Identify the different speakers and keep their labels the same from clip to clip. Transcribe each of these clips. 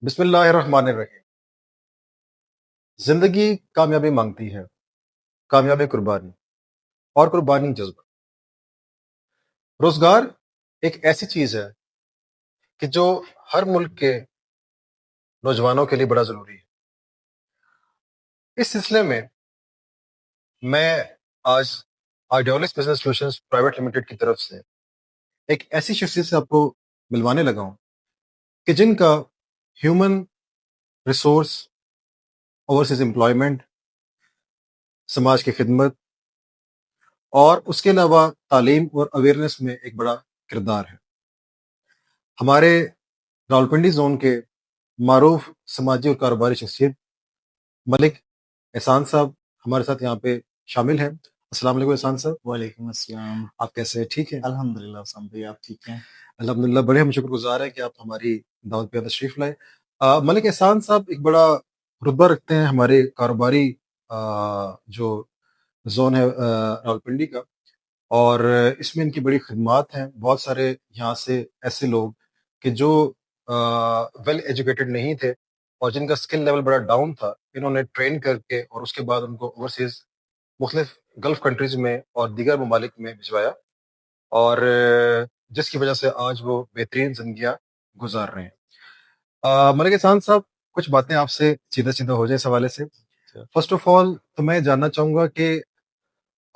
Speaker 1: بسم اللہ الرحمن الرحیم۔ زندگی کامیابی مانگتی ہے، کامیابی قربانی اور قربانی جذبہ۔ روزگار ایک ایسی چیز ہے کہ جو ہر ملک کے نوجوانوں کے لیے بڑا ضروری ہے۔ اس سلسلے میں میں آج آئیڈیالس بزنس سولوشنز پرائیویٹ لمیٹڈ کی طرف سے ایک ایسی شخصیت سے آپ کو ملوانے لگا ہوں کہ جن کا ہیومن ریسورس، اوورسیز امپلائمنٹ، سماج کی خدمت اور اس کے علاوہ تعلیم اور اویئرنیس میں ایک بڑا کردار ہے۔ ہمارے راولپنڈی زون کے معروف سماجی اور کاروباری شخصیت ملک احسان صاحب ہمارے ساتھ یہاں پہ شامل ہیں۔ السلام علیکم احسان صاحب۔
Speaker 2: وعلیکم السلام۔
Speaker 1: آپ کیسے ہیں؟ ٹھیک ہیں؟
Speaker 2: الحمدللہ حسام بھائی، آپ ٹھیک ہیں؟
Speaker 1: الحمدللہ، بڑے ہم شکر گزار ہیں کہ آپ ہماری دعوت پہ تشریف لائے۔ ملک احسان صاحب ایک بڑا رتبہ رکھتے ہیں ہمارے کاروباری جو زون ہے راولپنڈی کا، اور اس میں ان کی بڑی خدمات ہیں۔ بہت سارے یہاں سے ایسے لوگ کہ جو ویل ایجوکیٹڈ نہیں تھے اور جن کا اسکل لیول بڑا ڈاؤن تھا، انہوں نے ٹرین کر کے اور اس کے بعد ان کو اوورسیز مختلف گلف کنٹریز میں اور دیگر ممالک میں بھجوایا، اور جس کی وجہ سے آج وہ بہترین زندگیاں گزار رہے ہیں۔ ملک احسان صاحب، کچھ باتیں آپ سے سیدھا ہو جائے اس حوالے سے۔ فرسٹ آف آل تو میں جاننا چاہوں گا کہ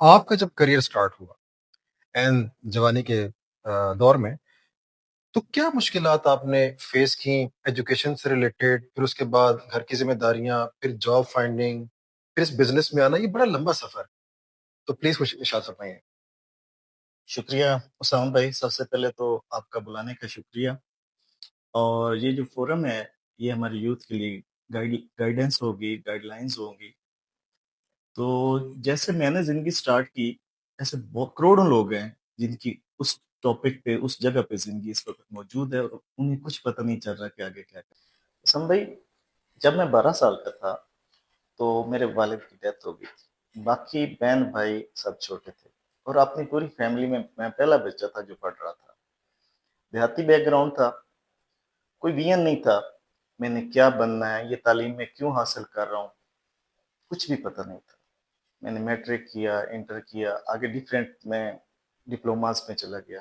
Speaker 1: آپ کا جب کریئر سٹارٹ ہوا اینڈ جوانی کے دور میں، تو کیا مشکلات آپ نے فیس کی ایجوکیشن سے ریلیٹڈ، پھر اس کے بعد گھر کی ذمہ داریاں، پھر جاب فائنڈنگ، پھر اس بزنس میں آنا؟ یہ بڑا لمبا سفر ہے، تو پلیز کچھ ارشاد فرمائیے۔
Speaker 2: شکریہ حسام بھائی، سب سے پہلے تو آپ کا بلانے کا شکریہ۔ اور یہ جو فورم ہے یہ ہمارے یوتھ کے لیے گائیڈنس ہوگی، گائیڈ لائنز ہوگی۔ تو جیسے میں نے زندگی سٹارٹ کی، ایسے کروڑوں لوگ ہیں جن کی اس ٹاپک پہ، اس جگہ پہ زندگی اس وقت موجود ہے اور انہیں کچھ پتہ نہیں چل رہا کہ آگے کیا کریں۔ حسام بھائی، جب میں 12 سال کا تھا تو میرے والد کی ڈیتھ ہو گئی تھی۔ باقی بہن بھائی سب چھوٹے تھے اور اپنی پوری فیملی میں پہلا بچہ تھا جو پڑھ رہا تھا۔ دیہاتی بیک گراؤنڈ تھا، کوئی ویژن نہیں تھا میں نے کیا بننا ہے، یہ تعلیم میں کیوں حاصل کر رہا ہوں، کچھ بھی پتہ نہیں تھا۔ میں نے میٹرک کیا، انٹر کیا، آگے ڈیفرنٹ میں ڈپلوماز میں چلا گیا۔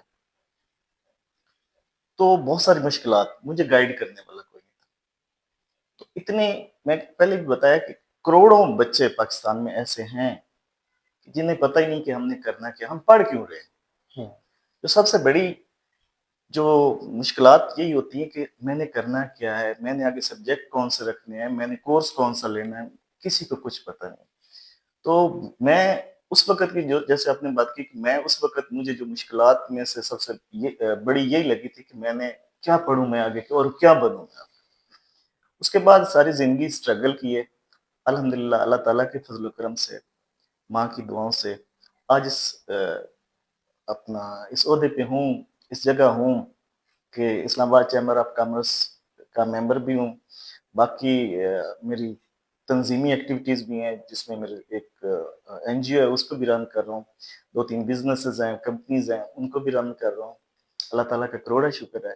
Speaker 2: تو بہت ساری مشکلات، مجھے گائیڈ کرنے والا کوئی نہیں تھا۔ تو اتنے، میں پہلے بھی بتایا کہ کروڑوں بچے پاکستان میں ایسے ہیں جنہیں پتہ ہی نہیں کہ ہم نے کرنا کیا، ہم پڑھ کیوں رہے ہیں۔ جو سب سے بڑی جو مشکلات یہی ہوتی ہیں کہ میں نے کرنا کیا ہے، میں نے آگے سبجیکٹ کون سے رکھنے ہیں، میں نے کورس کون سا لینا ہے، کسی کو کچھ پتہ نہیں۔ تو میں اس وقت کی، جو جیسے آپ نے بات کی کہ میں اس وقت، مجھے جو مشکلات میں سے سب سے بڑی یہی لگی تھی کہ میں نے کیا پڑھوں میں آگے اور کیا بنوں میں۔ اس کے بعد ساری زندگی سٹرگل کی ہے، الحمدللہ اللہ تعالیٰ کے فضل و کرم سے، ماں کی دعاؤں سے آج اپنا اس عہدے پہ ہوں، اس جگہ ہوں کہ اسلام آباد چیمبر آف کامرس کا ممبر بھی ہوں۔ باقی میری تنظیمی ایکٹیویٹیز بھی ہیں جس میں میرے ایک این جی او ہے، اس کو بھی رن کر رہا ہوں، 2-3 بزنسز ہیں، کمپنیز ہیں، ان کو بھی رن کر رہا ہوں۔ اللہ تعالیٰ کا کروڑا شکر ہے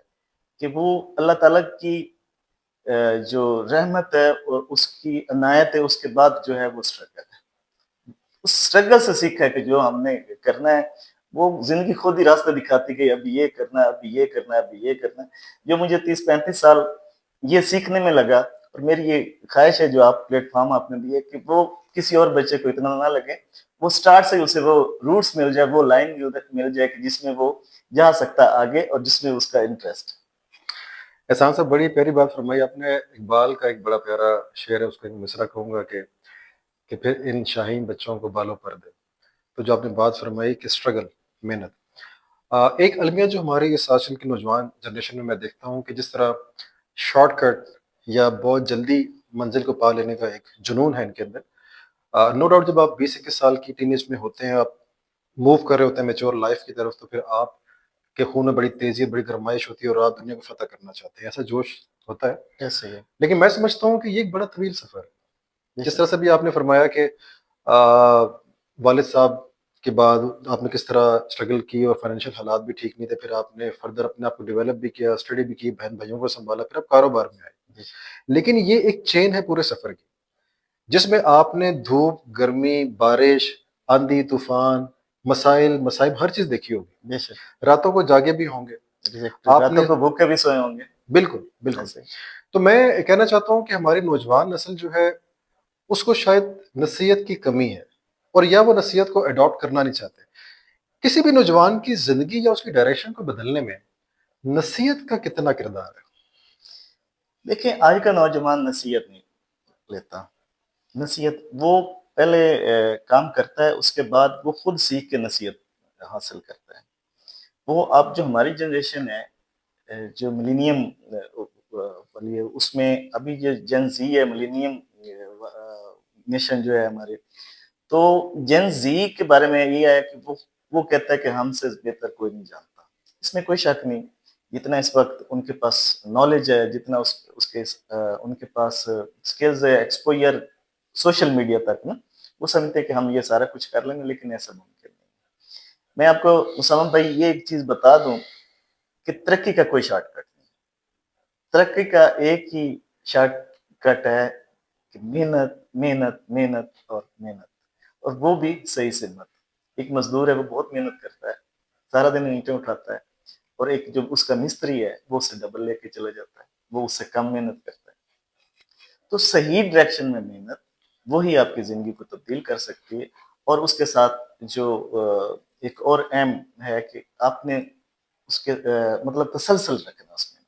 Speaker 2: کہ وہ اللہ تعالیٰ کی جو رحمت ہے اور اس کی عنایت ہے، اس کے بعد جو ہے وہ سٹرگل ہے۔ اس سٹرگل سے سیکھا ہے کہ جو ہم نے کرنا ہے وہ زندگی خود ہی راستہ دکھاتی گئی، ابھی یہ کرنا ہے، ابھی یہ کرنا ہے، ابھی یہ کرنا ہے۔ جو مجھے 30-35 سال یہ سیکھنے میں لگا، اور میری یہ خواہش ہے جو آپ پلیٹ فارم آپ نے دیے کہ وہ کسی اور بچے کو اتنا نہ لگے، وہ سٹارٹ سے اسے وہ روٹس مل جائے، وہ لائن مل جائے کہ جس میں وہ جا سکتا آگے اور جس میں اس کا انٹرسٹ۔
Speaker 1: احسان صاحب، بڑی پیاری بات فرمائی آپ نے۔ اقبال کا ایک بڑا پیارا شعر ہے، اس کا ایک مصرع کہوں گا کہ پھر ان شاہین بچوں کو بالوں پر دے۔ تو جو آپ نے بات فرمائی کہ اسٹرگل، محنت، ایک المیہ جو ہماری اس آج کل کی نوجوان جنریشن میں دیکھتا ہوں کہ جس طرح شارٹ کٹ یا بہت جلدی منزل کو پا لینے کا ایک جنون ہے ان کے اندر۔ نو ڈاؤٹ جب آپ 20-21 سال کی ٹین ایج میں ہوتے ہیں، آپ موو کر رہے ہوتے ہیں میچور لائف کی طرف، تو پھر آپ کے خون میں بڑی تیزی، بڑی گرمائش ہوتی ہے اور آپ دنیا کو فتح کرنا چاہتے ہیں، ایسا جوش ہوتا ہے۔
Speaker 2: ایسے ہی
Speaker 1: لیکن میں سمجھتا ہوں کہ یہ ایک بڑا طویل سفر ہے۔ جس
Speaker 2: ہے۔
Speaker 1: طرح سے بھی آپ نے فرمایا کہ والد صاحب کے بعد آپ نے کس طرح اسٹرگل کی اور فائنینشیل حالات بھی ٹھیک نہیں تھے، پھر آپ نے فردر اپنے آپ کو ڈیولپ بھی کیا، اسٹڈی بھی کی، بہن بھائیوں کو سنبھالا، پھر آپ کاروبار میں آئے۔ لیکن یہ ایک چین ہے پورے سفر کی، جس میں آپ نے دھوپ، گرمی، بارش، آندھی، طوفان، مسائل، مصائب، ہر چیز دیکھی ہوگی،
Speaker 2: بے شک،
Speaker 1: راتوں کو جاگے بھی ہوں گے آپ
Speaker 2: راتوں
Speaker 1: نے.
Speaker 2: کو بھوکے بھی سوئے ہوں گے
Speaker 1: بالکل بالکل.
Speaker 2: ایسے.
Speaker 1: تو میں کہنا چاہتا ہوں کہ ہماری نوجوان نسل جو ہے اس کو شاید نصیحت کی کمی ہے، اور یا وہ نصیحت کو اڈاپٹ کرنا نہیں چاہتے. کسی بھی نوجوان کی زندگی یا اس کی ڈائریکشن کو بدلنے میں نصیحت کا کتنا کردار ہے؟
Speaker 2: دیکھیں آج کا نوجوان نصیحت نہیں لیتا. نصیحت وہ پہلے کام کرتا ہے، اس کے بعد وہ خود سیکھ کے نصیحت حاصل کرتا ہے. وہ اب جو ہماری جنریشن ہے، جو ملینیم والی ہے، اس میں ابھی جو جن زی ہے، ملینیم نیشن جو ہے ہمارے، تو جن زی کے بارے میں یہ ہے کہ وہ کہتا ہے کہ ہم سے بہتر کوئی نہیں جانتا. اس میں کوئی شک نہیں. جتنا اس وقت ان کے پاس نالج ہے، جتنا ان کے پاس سکلز ہے، ایکسپوئر سوشل میڈیا تک نا، وہ سمجھتے ہیں کہ ہم یہ سارا کچھ کر لیں گے، لیکن ایسا ممکن نہیں. میں آپ کو مسلم بھائی یہ ایک چیز بتا دوں کہ ترقی کا کوئی شارٹ کٹ نہیں. ترقی کا ایک ہی شارٹ کٹ ہے کہ محنت محنت محنت اور محنت، اور وہ بھی صحیح سے مت. ایک مزدور ہے، وہ بہت محنت کرتا ہے، سارا دن اینٹیں اٹھاتا ہے، اور ایک جو اس کا مستری ہے وہ اسے ڈبل لے کے چلا جاتا ہے، وہ اس سے کم محنت کرتا ہے. تو صحیح ڈائریکشن میں محنت وہی آپ کی زندگی کو تبدیل کر سکتی ہے. اور اس کے ساتھ جو ایک اور اہم ہے کہ آپ نے اس کے مطلب تسلسل رکھنا اس میں.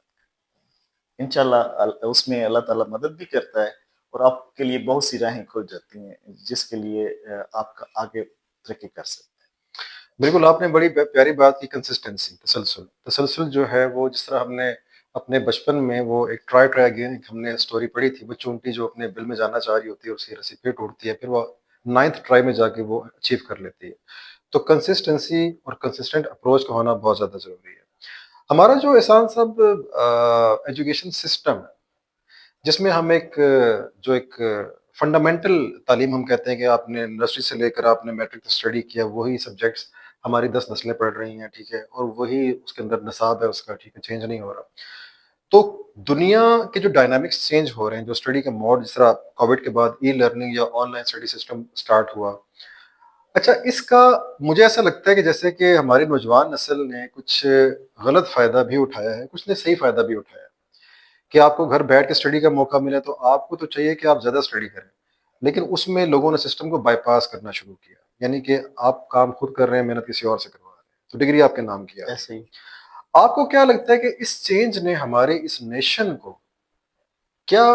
Speaker 2: انشاءاللہ اس میں اللہ تعالیٰ مدد بھی کرتا ہے، اور آپ کے لیے بہت سی راہیں کھل جاتی ہیں جس کے لیے آپ کا آگے ترقی کر سکتے ہیں.
Speaker 1: بالکل، آپ نے بڑی پیاری بات کی، کنسسٹنسی، تسلسل. تسلسل جو ہے وہ جس طرح ہم نے اپنے بچپن میں وہ ایک ٹرائی اگین ہم نے سٹوری پڑھی تھی، وہ چونٹی جو اپنے بل میں جانا چاہ رہی ہوتی ہے، اس کی رسی پھر ٹوٹتی ہے، پھر وہ 9th ٹرائی میں جا کے وہ اچیو کر لیتی ہے. تو کنسسٹنسی اور کنسسٹنٹ اپروچ کا ہونا بہت زیادہ ضروری ہے. ہمارا جو احسان صاحب ایجوکیشن سسٹم ہے، جس میں ہم ایک فنڈامنٹل تعلیم ہم کہتے ہیں کہ آپ نے نرسری سے لے کر آپ نے میٹرک تک اسٹڈی کیا، وہی سبجیکٹس ہماری 10 نسلیں پڑھ رہی ہیں، ٹھیک ہے، اور وہی اس کے اندر نصاب ہے اس کا، ٹھیک ہے، چینج نہیں ہو رہا. تو دنیا کے جو ڈائنامکس چینج ہو رہے ہیں، جو اسٹڈی کا موڈ، جس طرح کووڈ کے بعد ای لرننگ یا on line study system start ہوا. اچھا، اس کا مجھے ایسا لگتا ہے کہ جیسے کہ ہماری نوجوان نسل نے کچھ غلط فائدہ بھی اٹھایا ہے، کچھ نے صحیح فائدہ بھی اٹھایا ہے. کہ آپ کو گھر بیٹھ کے اسٹڈی کا موقع ملے تو آپ کو تو چاہیے کہ آپ زیادہ اسٹڈی کریں، لیکن اس میں لوگوں نے سسٹم کو بائی پاس کرنا شروع کیا، یعنی کہ آپ کام خود کر رہے ہیں، محنت کسی اور سے کروا رہے ہیں، تو ڈگری آپ کے نام کی آ رہی
Speaker 2: ایسے ہی.
Speaker 1: ہے. آپ کو کیا لگتا ہے کہ اس چینج نے ہمارے اس نیشن کو کیا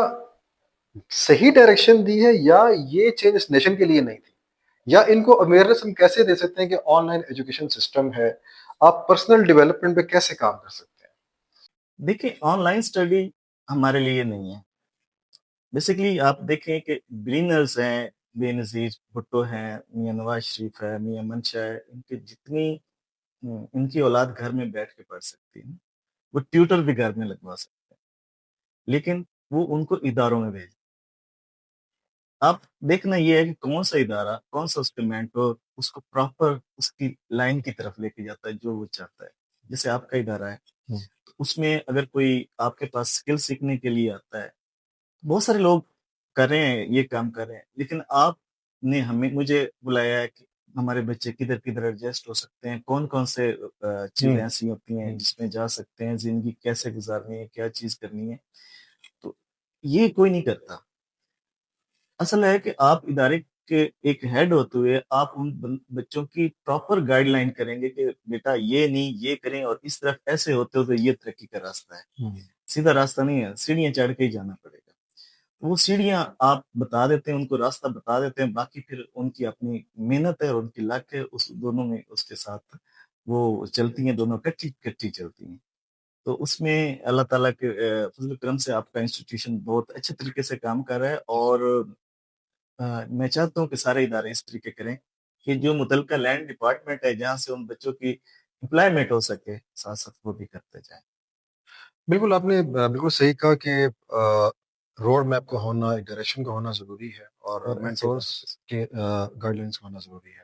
Speaker 1: صحیح ڈائریکشن دی ہے، یا یہ چینج اس نیشن کے لیے نہیں تھی؟ یا ان کو اویئرنیس ہم کیسے دے سکتے ہیں کہ آن لائن ایجوکیشن سسٹم ہے، آپ پرسنل ڈیولپمنٹ پہ کیسے کام کر سکتے ہیں؟
Speaker 2: دیکھیں آن لائن اسٹڈی ہمارے لیے نہیں ہے. بیسیکلی آپ دیکھیں کہ برینرز ہیں، بے نظیر بھٹو ہیں، میاں نواز شریف ہے، میاں منشا ہے، ان کی جتنی ان کی اولاد گھر میں بیٹھ کے پڑھ سکتی ہے، وہ ٹیوٹر بھی گھر میں لگوا سکتے ہیں، لیکن وہ ان کو اداروں میں بھیج. اب دیکھنا یہ ہے کہ کون سا ادارہ، کون سا اس کے مینٹور اس کو پراپر اس کی لائن کی طرف لے کے جاتا ہے جو وہ چاہتا ہے. جیسے آپ کا ادارہ ہے، تو اس میں اگر کوئی آپ کے پاس اسکل سیکھنے کے لیے آتا ہے، بہت سارے لوگ کر رہے ہیں، یہ کام کر رہے ہیں، لیکن آپ نے مجھے بلایا ہے کہ ہمارے بچے کدھر کدھر ایڈجسٹ ہو سکتے ہیں، کون کون سے چیزیں ایسی ہوتی ہیں جس میں جا سکتے ہیں، زندگی کیسے گزارنی ہے، کیا چیز کرنی ہے. تو یہ کوئی نہیں کرتا. اصل ہے کہ آپ ادارے کے ایک ہیڈ ہوتے ہوئے آپ ان بچوں کی پراپر گائیڈ لائن کریں گے کہ بیٹا یہ نہیں، یہ کریں، اور اس طرف ایسے ہوتے ہوتے یہ ترقی کا راستہ ہے. سیدھا راستہ نہیں ہے، سیڑھیاں چڑھ کے ہی جانا پڑے گا. وہ سیڑھیاں آپ بتا دیتے ہیں، ان کو راستہ بتا دیتے ہیں، باقی پھر ان کی اپنی محنت ہے اور ان کی لک ہے، اس دونوں میں اس کے ساتھ وہ چلتی ہیں، دونوں کچی کچی چلتی ہیں. تو اس میں اللہ تعالیٰ کے فضل و کرم سے آپ کا انسٹیٹیوشن بہت اچھے طریقے سے کام کر رہا ہے، اور میں چاہتا ہوں کہ سارے ادارے اس طریقے کریں کہ جو متعلقہ لینڈ ڈپارٹمنٹ ہے جہاں سے ان بچوں کی امپلائمنٹ ہو سکے، ساتھ ساتھ وہ بھی کرتے جائیں.
Speaker 1: بالکل، آپ نے بالکل صحیح کہا کہ روڈ میپ کا ہونا، ایک ڈائریکشن کا ہونا ضروری ہے، اور
Speaker 2: اور اچھے
Speaker 1: مینٹورس کے گائیڈ لائنس کا ہونا ضروری ہے.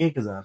Speaker 2: 1000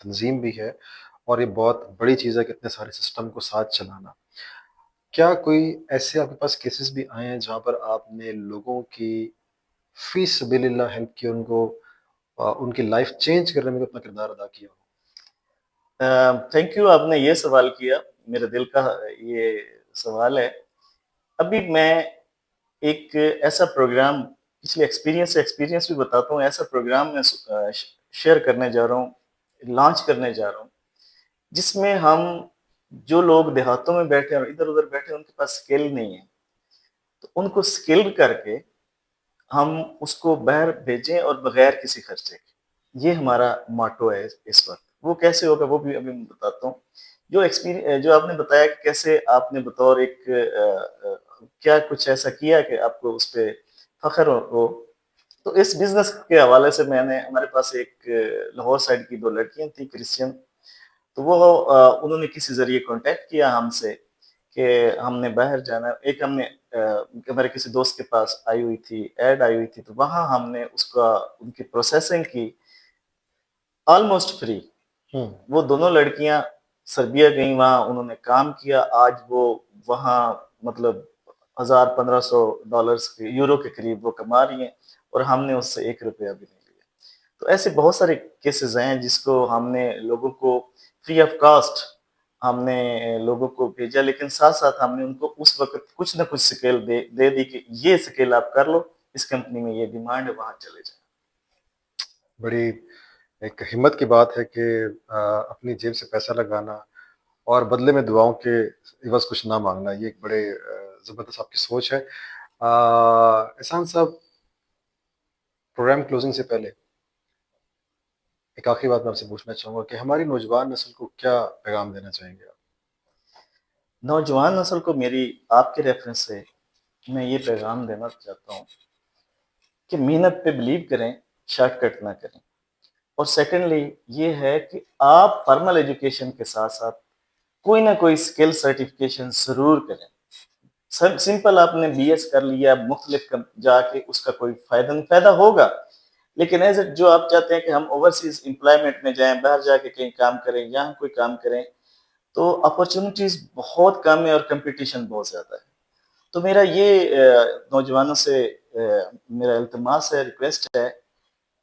Speaker 1: تنظیم بھی ہے، اور یہ بہت بڑی چیز ہے کہ اتنے سارے سسٹم کو ساتھ چلانا۔ کیا کوئی ایسے آپ کے پاس کیسز بھی آئے ہیں جہاں پر آپ نے لوگوں کی فی سبیل اللہ ہیلپ کی، ان کو ان کی لائف چینج کرنے میں اپنا کردار ادا کیا ہو؟
Speaker 2: تھینک یو، آپ نے یہ سوال کیا، میرے دل کا یہ سوال ہے۔ ابھی میں ایک ایسا پروگرام، پچھلے ایکسپیرینس بھی بتاتا ہوں، ایسا پروگرام میں شیئر کرنے جا رہا ہوں، لانچ کرنے جا رہا ہوں، جس میں ہم جو لوگ دیہاتوں میں بیٹھے اور ادھر ادھر بیٹھے ان کے پاس سکل نہیں ہے، تو ان کو سکل کر کے ہم اس کو باہر بھیجیں اور بغیر کسی خرچے کے۔ یہ ہمارا ماٹو ہے اس وقت۔ وہ کیسے ہوگا وہ بھی ابھی میں بتاتا ہوں۔ جو آپ نے بتایا کہ کیسے آپ نے بطور ایک کیا کچھ ایسا کیا کہ آپ کو اس پہ فخر ہو، تو اس بزنس کے حوالے سے میں نے، ہمارے پاس ایک لاہور سائڈ کی 2 لڑکیاں تھیں کرسچن، تو وہ انہوں نے کسی ذریعے کانٹیکٹ کیا ہم سے کہ ہم نے باہر جانا ہے۔ ایک ہم نے ہمارے کسی دوست کے پاس آئی ہوئی تھی، ایڈ آئی ہوئی تھی، تو وہاں ہم نے اس کا ان کی پروسیسنگ کی آلموسٹ فری۔
Speaker 1: ہوں
Speaker 2: وہ دونوں لڑکیاں سربیا گئیں، وہاں انہوں نے کام کیا، آج وہ وہاں مطلب 1500 ڈالرز یورو کے قریب وہ کما رہی ہیں، اور ہم نے اس سے 1 روپیہ بھی نہیں لیا۔ تو ایسے بہت سارے کیسز ہیں جس کو ہم نے لوگوں کو فری آف کاسٹ ہم نے لوگوں کو بھیجا، لیکن ساتھ ساتھ ہم نے ان کو اس وقت کچھ نہ کچھ سکیل دے دی کہ یہ سکیل آپ کر لو، اس کمپنی میں یہ ڈیمانڈ ہے، وہاں چلے جائیں۔
Speaker 1: بڑی ایک ہمت کی بات ہے کہ اپنی جیب سے پیسہ لگانا اور بدلے میں دعاؤں کے عوض کچھ نہ مانگنا، یہ ایک بڑے زبردست آپ کی سوچ ہے۔ احسان صاحب، پروگرام کلوزنگ سے پہلے ایک آخری بات میں آپ سے پوچھنا چاہوں گا کہ ہماری نوجوان نسل کو کیا پیغام دینا چاہیں گے آپ؟
Speaker 2: نوجوان نسل کو میری آپ کے ریفرنس سے میں یہ پیغام دینا چاہتا ہوں کہ محنت پہ بلیو کریں، شارٹ کٹ نہ کریں۔ اور سیکنڈلی یہ ہے کہ آپ فارمل ایجوکیشن کے ساتھ ساتھ کوئی نہ کوئی اسکل سرٹیفکیشن ضرور کریں۔ سمپل آپ نے بی ایس کر لیا، مختلف جا کے اس کا کوئی فائدہ نہیں، فائدہ ہوگا، لیکن ایز جو آپ چاہتے ہیں کہ ہم اوورسیز امپلائمنٹ میں جائیں، باہر جا کے کہیں کام کریں، یہاں کوئی کام کریں، تو اپرچونیٹیز بہت کم ہے اور کمپٹیشن بہت زیادہ ہے۔ تو میرا یہ نوجوانوں سے میرا التماس ہے، ریکویسٹ ہے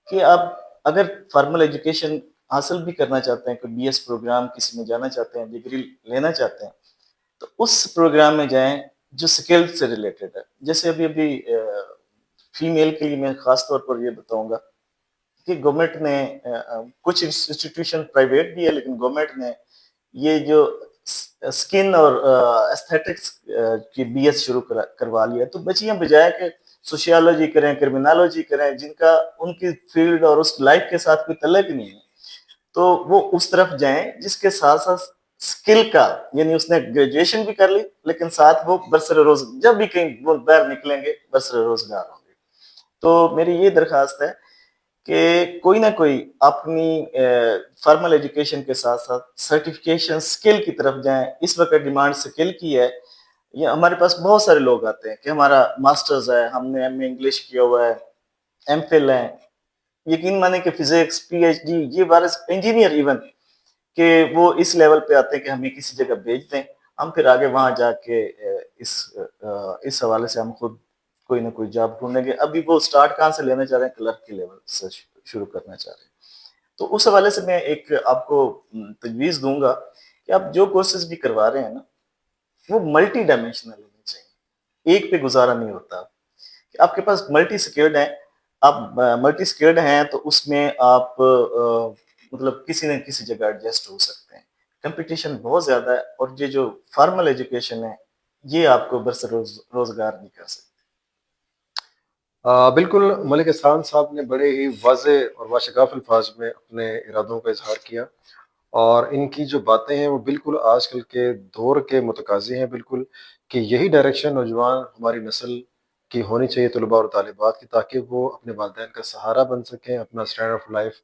Speaker 2: کہ آپ اگر فارمل ایجوکیشن حاصل بھی کرنا چاہتے ہیں، کوئی بی ایس پروگرام کسی میں جانا چاہتے ہیں، ڈگری لینا چاہتے ہیں، تو اس پروگرام میں جائیں جو سکل سے ریلیٹڈ ہے۔ جیسے ابھی فیمیل کے لیے میں خاص طور پر یہ بتاؤں گا کہ گورنمنٹ نے کچھ انسٹیٹیوشن پرائیویٹ بھی ہے، لیکن گورنمنٹ نے یہ جو سکن اور ایستھیٹکس کی بی ایس شروع کروا لیا، تو بچیاں بجائے کہ سوشیالوجی کریں، کرمینالوجی کریں، جن کا ان کی فیلڈ اور اس لائف کے ساتھ کوئی تعلق نہیں ہے، تو وہ اس طرف جائیں جس کے ساتھ ساتھ سکل کا، یعنی اس نے گریجویشن بھی کر لی لیکن ساتھ وہ برسر روز جب بھی کہیں وہ باہر نکلیں گے برسر روزگار ہوں گے۔ تو میری یہ درخواست ہے کہ کوئی نہ کوئی اپنی فارمل ایجوکیشن کے ساتھ ساتھ سرٹیفکیشن سکل کی طرف جائیں۔ اس وقت ڈیمانڈ سکل کی ہے۔ یہ ہمارے پاس بہت سارے لوگ آتے ہیں کہ ہمارا ماسٹرز ہے، ہم نے ایم اے انگلش کیا ہوا ہے، ایم فل ہے، یقین مانے کہ فزکس پی ایچ ڈی، یہ وارث انجینئر ایون، کہ وہ اس لیول پہ آتے ہیں کہ ہمیں کسی جگہ بھیج دیں، ہم پھر آگے وہاں جا کے اس حوالے سے ہم خود کوئی نہ کوئی جاب ڈھونڈیں گے۔ ابھی وہ سٹارٹ کہاں سے لینا چاہ رہے ہیں؟ کلرک کے لیول سے شروع کرنا چاہ رہے ہیں۔ تو اس حوالے سے میں ایک آپ کو تجویز دوں گا کہ آپ جو کورسز بھی کروا رہے ہیں نا، وہ ملٹی ڈائمینشنل ہونے چاہیے، ایک پہ گزارا نہیں ہوتا۔ کہ آپ کے پاس ملٹی سکلڈ ہیں، آپ ملٹی سکلڈ ہیں تو اس میں آپ مطلب کسی نہ کسی جگہ ایڈجسٹ ہو سکتے ہیں۔ کمپٹیشن بہت زیادہ ہے، اور یہ جو فارمل ایجوکیشن ہے یہ آپ کو برسر روزگار نہیں کر سکتے۔
Speaker 1: بالکل، ملک احسان صاحب نے بڑے ہی واضح اور واشگاف الفاظ میں اپنے ارادوں کا اظہار کیا، اور ان کی جو باتیں ہیں وہ بالکل آج کل کے دور کے متقاضی ہیں، بالکل کہ یہی ڈائریکشن نوجوان ہماری نسل کی ہونی چاہیے، طلباء اور طالبات کی، تاکہ وہ اپنے والدین کا سہارا بن سکیں، اپنا اسٹینڈرڈ آف لائف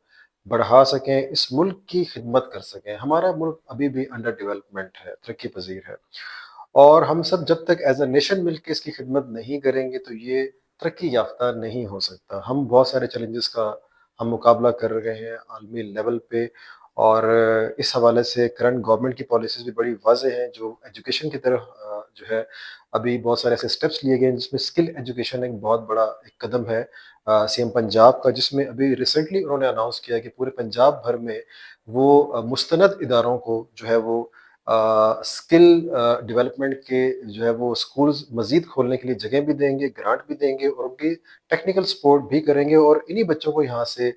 Speaker 1: بڑھا سکیں، اس ملک کی خدمت کر سکیں۔ ہمارا ملک ابھی بھی انڈر ڈیولپمنٹ ہے، ترقی پذیر ہے، اور ہم سب جب تک ایز اے نیشن مل کے اس کی خدمت نہیں کریں گے تو یہ ترقی یافتہ نہیں ہو سکتا۔ ہم بہت سارے چیلنجز کا ہم مقابلہ کر رہے ہیں عالمی لیول پہ، اور اس حوالے سے کرنٹ گورنمنٹ کی پالیسیز بھی بڑی واضح ہیں، جو ایجوکیشن کی طرف جو ہے ابھی بہت سارے ایسے اسٹیپس لیے گئے ہیں جس میں اسکل ایجوکیشن ایک بہت بڑا ایک قدم ہے سی ایم پنجاب کا، جس میں ابھی ریسنٹلی انہوں نے اناؤنس کیا کہ پورے پنجاب بھر میں وہ مستند اداروں کو جو ہے وہ اسکل ڈیولپمنٹ کے جو ہے وہ اسکولز مزید کھولنے کے لیے جگہ بھی دیں گے، گرانٹ بھی دیں گے، اور ان کی ٹیکنیکل سپورٹ بھی کریں گے، اور انہی بچوں کو یہاں سے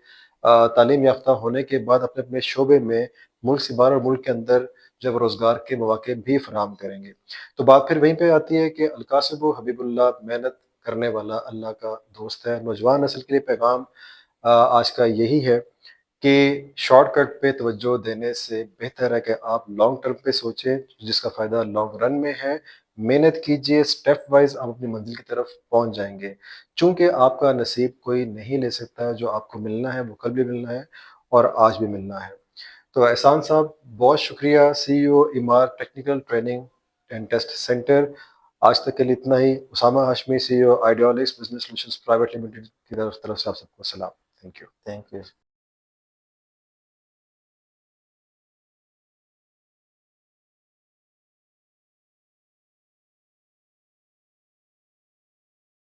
Speaker 1: تعلیم یافتہ ہونے کے بعد اپنے اپنے شعبے میں ملک سے باہر اور ملک کے اندر جب روزگار کے مواقع بھی فراہم کریں گے۔ تو بات پھر وہیں پہ آتی ہے کہ القاسب و حبیب اللہ محنت کرنے والا اللہ کا دوست ہے۔ نوجوان نسل کے لیے پیغام آج کا یہی ہے کہ شارٹ کٹ پہ توجہ دینے سے بہتر ہے کہ آپ لانگ ٹرم پہ سوچیں، جس کا فائدہ لانگ رن میں ہے۔ محنت کیجئے، سٹیپ وائز آپ اپنی منزل کی طرف پہنچ جائیں گے، چونکہ آپ کا نصیب کوئی نہیں لے سکتا ہے۔ جو آپ کو ملنا ہے وہ کل بھی ملنا ہے اور آج بھی ملنا ہے۔ تو احسان صاحب بہت شکریہ، C O Emaar technical training and test centre. آج تک کے لیے اتنا ہی۔ Usama Hashmi, C O Idealogix business solutions private limited کی طرف سے آپ سب کو سلام۔ Thank you.
Speaker 2: Thank you.